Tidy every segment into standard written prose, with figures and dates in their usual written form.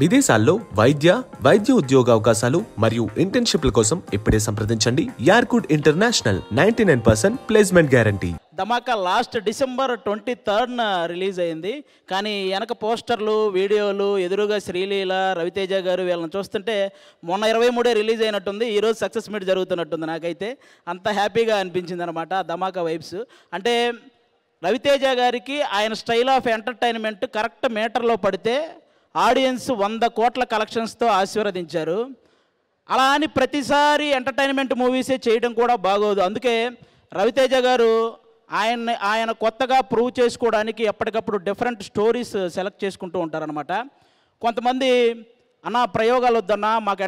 విదేశాల్లో వైద్య ఉద్యోగ అవకాశాలు మరియు ఇంటర్న్షిప్ల కోసం ఇప్పుడే సంప్రదించండి యార్కుడ్ ఇంటర్నేషనల్ 99% ప్లేస్మెంట్ గ్యారంటీ. ధమాకా లాస్ట్ డిసెంబర్ 23న రిలీజ్ అయింది. కానీ వెనక పోస్టర్లు, వీడియోలు, ఎదురుగా శ్రీలీల, రవితేజ గారు వీళ్ళని చూస్తుంటే మొన్న 23 రిలీజ్ అయినట్టుంది. ఈరోజు సక్సెస్ మీట్ జరుగుతున్నట్టుంది. నాకైతే అంత హ్యాపీగా అనిపించింది అనమాట ధమాకా వైబ్స్. అంటే రవితేజ గారికి ఆయన స్టైల్ ఆఫ్ ఎంటర్టైన్మెంట్ కరెక్ట్ మీటర్లో పడితే ఆడియన్స్ 100 కోట్ల కలెక్షన్స్తో ఆశీర్వదించారు. అలా అని ప్రతిసారి ఎంటర్టైన్మెంట్ మూవీసే చేయడం కూడా బాగోదు. అందుకే రవితేజ గారు ఆయన కొత్తగా ప్రూవ్ చేసుకోవడానికి ఎప్పటికప్పుడు డిఫరెంట్ స్టోరీస్ సెలెక్ట్ చేసుకుంటూ ఉంటారనమాట. కొంతమంది అన్న ప్రయోగాలు వద్దన్నా, మాకు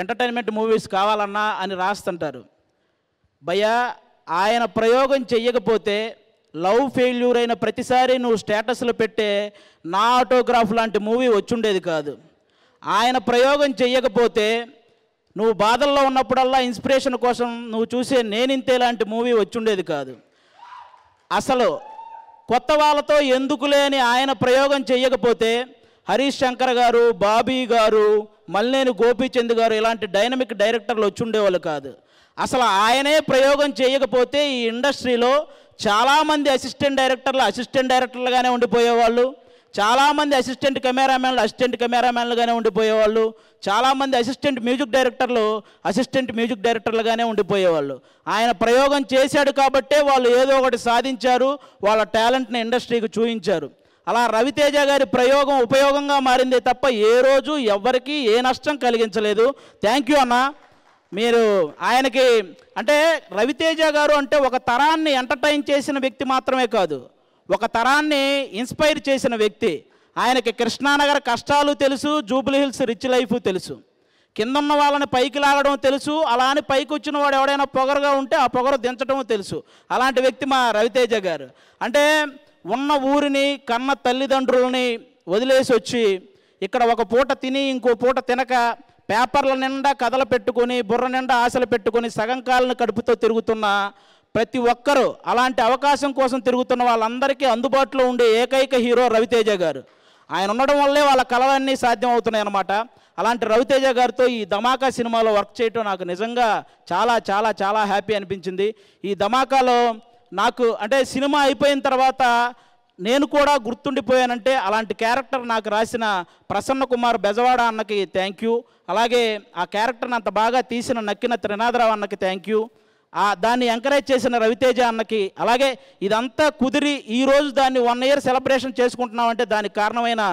ఎంటర్టైన్మెంట్ మూవీస్ కావాలన్నా అని రాస్తుంటారు. భయ్యా, ఆయన ప్రయోగం చెయ్యకపోతే లవ్ ఫెయిల్యూర్ అయిన ప్రతిసారి నువ్వు స్టేటస్లు పెట్టే నా ఆటోగ్రాఫ్ లాంటి మూవీ వచ్చుండేది కాదు. ఆయన ప్రయోగం చెయ్యకపోతే నువ్వు బాధల్లో ఉన్నప్పుడల్లా ఇన్స్పిరేషన్ కోసం నువ్వు చూసే నేనింతే లాంటి మూవీ వచ్చుండేది కాదు. అసలు కొత్త వాళ్ళతో ఎందుకు లేని ఆయన ప్రయోగం చెయ్యకపోతే హరీష్ శంకర్ గారు, బాబీ గారు, మల్లేని గోపీచంద్ గారు ఇలాంటి డైనమిక్ డైరెక్టర్లు వచ్చుండేవాళ్ళు కాదు. అసలు ఆయనే ప్రయోగం చేయకపోతే ఈ ఇండస్ట్రీలో చాలామంది అసిస్టెంట్ డైరెక్టర్లుగానే ఉండిపోయేవాళ్ళు, చాలామంది అసిస్టెంట్ కెమెరామ్యాన్లుగానే ఉండిపోయేవాళ్ళు, చాలామంది మ్యూజిక్ డైరెక్టర్లుగానే ఉండిపోయేవాళ్ళు. ఆయన ప్రయోగం చేశాడు కాబట్టే వాళ్ళు ఏదో ఒకటి సాధించారు, వాళ్ళ టాలెంట్ని ఇండస్ట్రీకి చూపించారు. అలా రవితేజ గారి ప్రయోగం ఉపయోగంగా మారిందే తప్ప ఏ రోజు ఎవ్వరికీ ఏ నష్టం కలిగించలేదు. థ్యాంక్ యూ అన్న. మీరు ఆయనకి అంటే రవితేజ గారు అంటే ఒక తరాన్ని ఎంటర్టైన్ చేసిన వ్యక్తి మాత్రమే కాదు, ఒక తరాన్ని ఇన్స్పైర్ చేసిన వ్యక్తి. ఆయనకి కృష్ణానగర్ కష్టాలు తెలుసు, జూబ్లీ హిల్స్ రిచ్ లైఫ్ తెలుసు, కిందన్న వాళ్ళని పైకి లాగడం తెలుసు, అలా అని పైకి వచ్చిన వాడు ఎవడైనా పొగరుగా ఉంటే ఆ పొగరు దించడం తెలుసు. అలాంటి వ్యక్తి మా రవితేజ గారు. అంటే ఉన్న ఊరిని, కన్న తల్లిదండ్రులని వదిలేసి వచ్చి ఇక్కడ ఒక పూట తిని ఇంకో పూట తినక పేపర్ల నిండా కథలు పెట్టుకొని, బుర్ర నిండా ఆశలు పెట్టుకొని సగం కాలను కడుపుతో తిరుగుతున్న ప్రతి ఒక్కరూ, అలాంటి అవకాశం కోసం తిరుగుతున్న వాళ్ళందరికీ అందుబాటులో ఉండే ఏకైక హీరో రవితేజ గారు. ఆయన ఉండడం వల్లే వాళ్ళ కళలన్నీ సాధ్యం అవుతున్నాయి అన్నమాట. అలాంటి రవితేజ గారితో ఈ ధమాకా సినిమాలో వర్క్ చేయడం నాకు నిజంగా చాలా చాలా చాలా హ్యాపీ అనిపించింది. ఈ ధమాకాలో నాకు అంటే సినిమా అయిపోయిన తర్వాత నేను కూడా గుర్తుండిపోయానంటే అలాంటి క్యారెక్టర్ నాకు రాసిన ప్రసన్న కుమార్ బెజవాడ అన్నకి థ్యాంక్ యూ. అలాగే ఆ క్యారెక్టర్ని అంత బాగా తీసిన నక్కిన త్రినాథరావు అన్నకి థ్యాంక్ యూ. దాన్ని ఎంకరేజ్ చేసిన రవితేజ అన్నకి, అలాగే ఇదంతా కుదిరి ఈరోజు దాన్ని 1 year సెలబ్రేషన్ చేసుకుంటున్నామంటే దానికి కారణమైన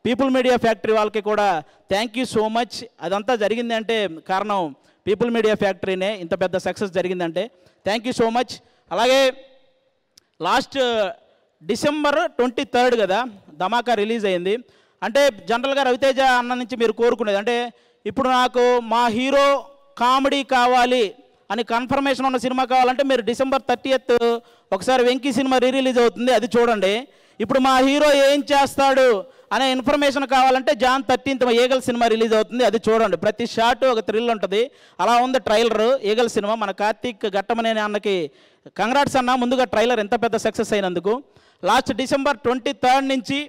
పీపుల్ మీడియా ఫ్యాక్టరీ వాళ్ళకి కూడా థ్యాంక్ యూ సో మచ్. అదంతా జరిగింది అంటే కారణం పీపుల్ మీడియా ఫ్యాక్టరీనే. ఇంత పెద్ద సక్సెస్ జరిగిందంటే థ్యాంక్ యూ సో మచ్. అలాగే లాస్ట్ డిసెంబర్ 23 కదా ధమాకా రిలీజ్ అయింది. అంటే జనరల్గా రవితేజ అన్న నుంచి మీరు కోరుకునేది అంటే ఇప్పుడు నాకు మా హీరో కామెడీ కావాలి అని కన్ఫర్మేషన్ ఉన్న సినిమా కావాలంటే మీరు డిసెంబర్ 30th ఒకసారి వెంకీ సినిమా రిలీజ్ అవుతుంది, అది చూడండి. ఇప్పుడు మా హీరో ఏం చేస్తాడు అనే ఇన్ఫర్మేషన్ కావాలంటే John 13th eagle cinema release అవుతుంది, అది చూడండి. ప్రతి షాట్ ఒక థ్రిల్ ఉంటుంది. అలా ఉంది ట్రైలర్ ఈగల్ సినిమా. మన కార్తీక్ ఘట్టమనేని అన్నకి కంగ్రాట్స్ అన్న, ముందుగా ట్రైలర్ ఎంత పెద్ద సక్సెస్ అయినందుకు. లాస్ట్ డిసెంబర్ 23 నుంచి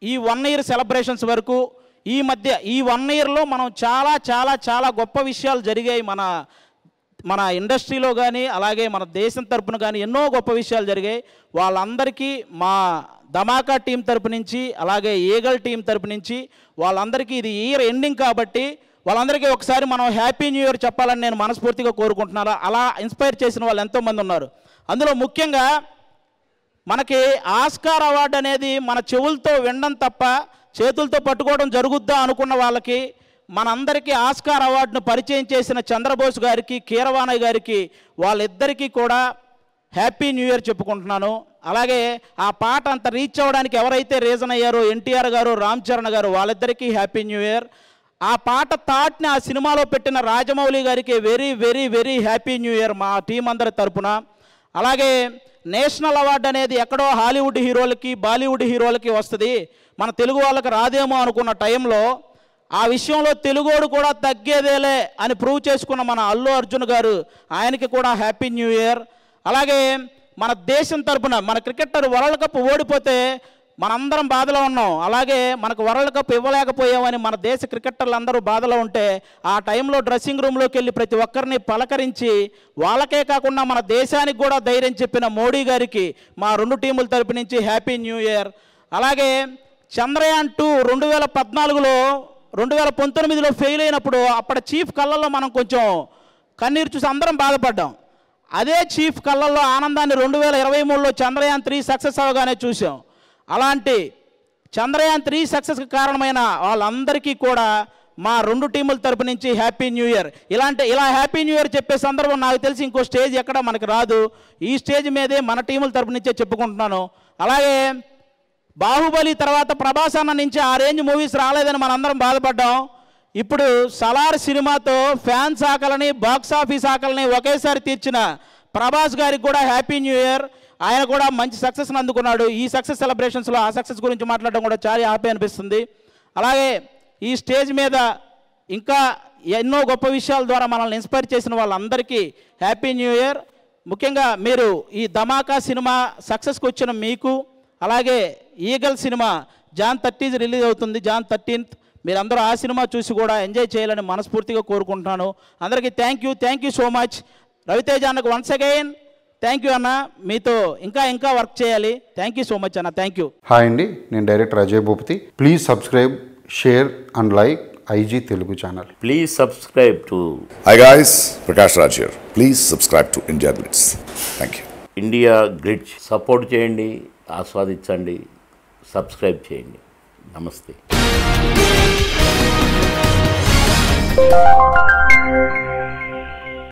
ఈ 1 year సెలబ్రేషన్స్ వరకు ఈ మధ్య ఈ 1 yearలో మనం చాలా చాలా చాలా గొప్ప విషయాలు జరిగాయి మన ఇండస్ట్రీలో కానీ, అలాగే మన దేశం తరపున కానీ ఎన్నో గొప్ప విషయాలు జరిగాయి. వాళ్ళందరికీ మా ధమాకా టీం తరపు నుంచి, అలాగే ఈగల్ టీం తరపు నుంచి వాళ్ళందరికీ ఇది ఇయర్ ఎండింగ్ కాబట్టి వాళ్ళందరికీ ఒకసారి మనం హ్యాపీ న్యూ ఇయర్ చెప్పాలని నేను మనస్ఫూర్తిగా కోరుకుంటున్నాను. అలా ఇన్స్పైర్ చేసిన వాళ్ళు ఎంతోమంది ఉన్నారు. అందులో ముఖ్యంగా మనకి ఆస్కార్ అవార్డు అనేది మన చెవులతో వినడం తప్ప చేతులతో పట్టుకోవడం జరుగుద్దా అనుకున్న వాళ్ళకి మనందరికీ ఆస్కార్ అవార్డును పరిచయం చేసిన చంద్రబోస్ గారికి, కీరవాణి గారికి, వాళ్ళిద్దరికీ కూడా హ్యాపీ న్యూ ఇయర్ చెప్పుకుంటున్నాను. అలాగే ఆ పాట అంత రీచ్ అవ్వడానికి ఎవరైతే రీజన్ అయ్యారో ఎన్టీఆర్ గారు, రామ్ చరణ్ గారు, వాళ్ళిద్దరికీ హ్యాపీ న్యూ ఇయర్. ఆ పాట థాట్ని ఆ సినిమాలో పెట్టిన రాజమౌళి గారికి very very very happy new year మా టీం అందరి తరపున. అలాగే నేషనల్ అవార్డు అనేది ఎక్కడో హాలీవుడ్ హీరోలకి, బాలీవుడ్ హీరోలకి వస్తుంది, మన తెలుగు వాళ్ళకి రాదేమో అనుకున్న టైంలో ఆ విషయంలో తెలుగోడు కూడా తగ్గేదేలే అని ప్రూవ్ చేసుకున్న మన అల్లు అర్జున్ గారు, ఆయనకి కూడా హ్యాపీ న్యూ ఇయర్. అలాగే మన దేశం తరపున మన క్రికెటర్ వరల్డ్ కప్ ఓడిపోతే మనందరం బాధలో ఉన్నాం. అలాగే మనకు వరల్డ్ కప్ ఇవ్వలేకపోయామని మన దేశ క్రికెటర్లు అందరూ బాధలో ఉంటే ఆ టైంలో డ్రెస్సింగ్ రూమ్లోకి వెళ్ళి ప్రతి ఒక్కరిని పలకరించి వాళ్ళకే కాకుండా మన దేశానికి కూడా ధైర్యం చెప్పిన మోడీ గారికి మా 2 టీముల తరపు నుంచి హ్యాపీ న్యూ ఇయర్. అలాగే చంద్రయాన్ 2 2014లో 2019లో ఫెయిల్ అయినప్పుడు అప్పటి చీఫ్ కళ్ళల్లో మనం కొంచెం కన్నీరు చూసి అందరం బాధపడ్డాం. అదే చీఫ్ కళ్ళల్లో ఆనందాన్ని 2023లో చంద్రయాన్ 3 సక్సెస్ అవగానే చూసాం. అలాంటి చంద్రయాన్ 3 సక్సెస్కి కారణమైన వాళ్ళందరికీ కూడా మా 2 టీముల తరపు నుంచి హ్యాపీ న్యూ ఇయర్. ఇలా హ్యాపీ న్యూ ఇయర్ చెప్పే సందర్భం నాకు తెలిసి ఇంకో స్టేజ్ ఎక్కడ మనకు రాదు. ఈ స్టేజ్ మీదే మన టీముల తరపు నుంచే చెప్పుకుంటున్నాను. అలాగే బాహుబలి తర్వాత ప్రభాస్ అన్న నుంచి ఆ రేంజ్ మూవీస్ రాలేదని మనందరం బాధపడ్డాం. ఇప్పుడు సలార్ సినిమాతో ఫ్యాన్స్ ఆకలిని బాక్స్ ఆఫీస్ ఆకలిని ఒకేసారి తీర్చిన ప్రభాస్ గారికి కూడా హ్యాపీ న్యూ ఇయర్. ఆయన కూడా మంచి సక్సెస్ని అందుకున్నాడు. ఈ సక్సెస్ సెలబ్రేషన్స్లో ఆ సక్సెస్ గురించి మాట్లాడడం కూడా చాలా హ్యాపీ అనిపిస్తుంది. అలాగే ఈ స్టేజ్ మీద ఇంకా ఎన్నో గొప్ప విషయాల ద్వారా మనల్ని ఇన్స్పైర్ చేసిన వాళ్ళందరికీ హ్యాపీ న్యూ ఇయర్. ముఖ్యంగా మీరు ఈ ధమాకా సినిమా సక్సెస్కి వచ్చిన మీకు, అలాగే ఈగల్ సినిమా జాన్ 30 రిలీజ్ అవుతుంది, జాన్ 13th. మీరందరూ ఆ సినిమా చూసి కూడా ఎంజాయ్ చేయాలని మనస్ఫూర్తిగా కోరుకుంటున్నాను. అందరికీ thank you so much. Raviteja అన్నకు వన్స్ అగైన్ థ్యాంక్ యూ అన్న. మీతో ఇంకా వర్క్ చేయాలి. థ్యాంక్ యూ సో మచ్ అన్న. Thank you. హాయ్ అండి, నేను director Ajay Bhupathi. Please subscribe, share and like IG Telugu channel. Please subscribe to Hi guys, Prakash Raj here. Please subscribe to India Glitz. Thank you. India Glitz. Support చేయండి, ఆస్వాదించండి, subscribe చేయండి. నమస్తే.